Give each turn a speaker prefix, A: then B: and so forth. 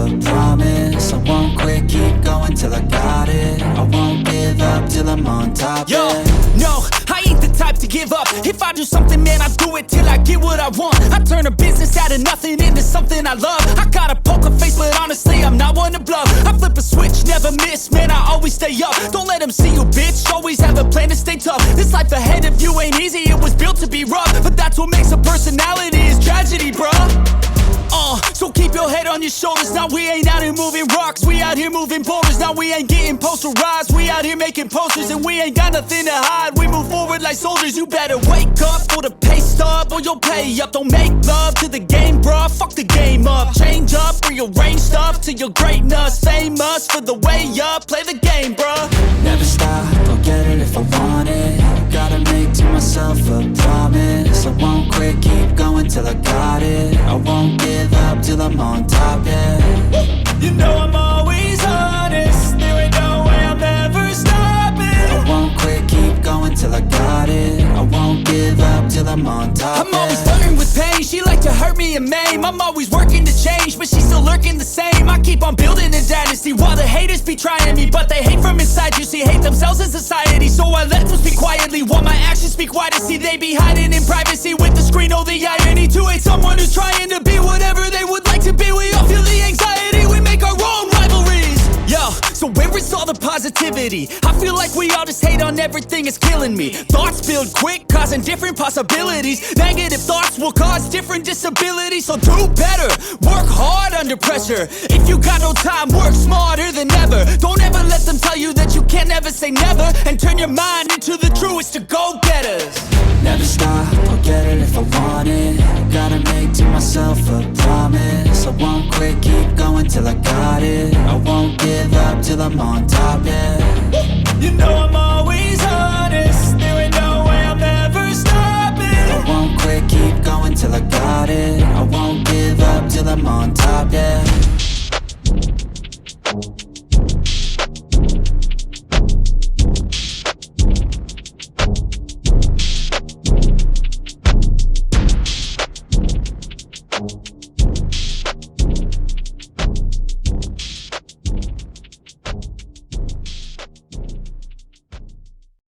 A: a promise. I won't quit, keep going till I got it. I won't give up till I'm on top.
B: Yo,
A: yeah.
B: no, I ain't the type to give up. If I do something, man, I do it till I get what I want. I turn a business out of nothing into something I love. I got a poker face, but honestly, I'm not one to bluff. I flip a switch, never miss, man, I always stay up. Don't let them see you, bitch, always have a plan to stay tough. This life ahead of you ain't easy, it was built to be rough. But that's what makes a personality, is tragedy, bruh. So keep your head on your shoulders. Now we ain't out here moving rocks, we out here moving boulders. Now we ain't getting posterized, we out here making posters. And we ain't got nothing to hide, we move forward like soldiers. You better wake up for the pay stub, or you'll pay up. Don't make love to the game, bruh, fuck the game up. Change up, rearrange stuff to your greatness. Famous for the way up, play the game, bruh.
A: Never stop, I'll get it if I want it. Gotta make to myself a promise. I won't quit, keep going till I got it. I won't give up till I'm on top, yeah.
B: You know I'm always honest, there ain't no way I'm ever stopping.
A: I won't quit, keep going till I got it. I won't give up till I'm on top,
B: I'm always flirting with pain, she like to hurt me and maim. I'm always working to change, but she's still lurking the same. I keep on building a dynasty while the haters be trying me. But they hate from inside, you see, hate themselves in society. So I let them speak quietly while my actions speak wider. See, they be hiding in privacy with the screen. Oh, the irony to hate someone who's trying to be whatever they would like to be. We all feel the anxiety, we make our own rivalries. Yo, so where is all the positivity? I feel like we all just hate on everything, it's killing me. Thoughts build quick, causing different possibilities. Negative thoughts will cause different disabilities. So do better, work hard under pressure. If you got no time, work smarter than ever. Don't ever let them tell you that you can't ever say never. And turn your mind into the truest of go-getters.
A: Never stop, I'll get it if I want it. Gotta make to myself a promise. I won't quit, keep going till I got it. I won't give up till I'm on top, yeah.
B: You know I'm always honest, there ain't no way I'm ever stopping.
A: I won't quit, keep going till I got it. I won't give up till I'm on top.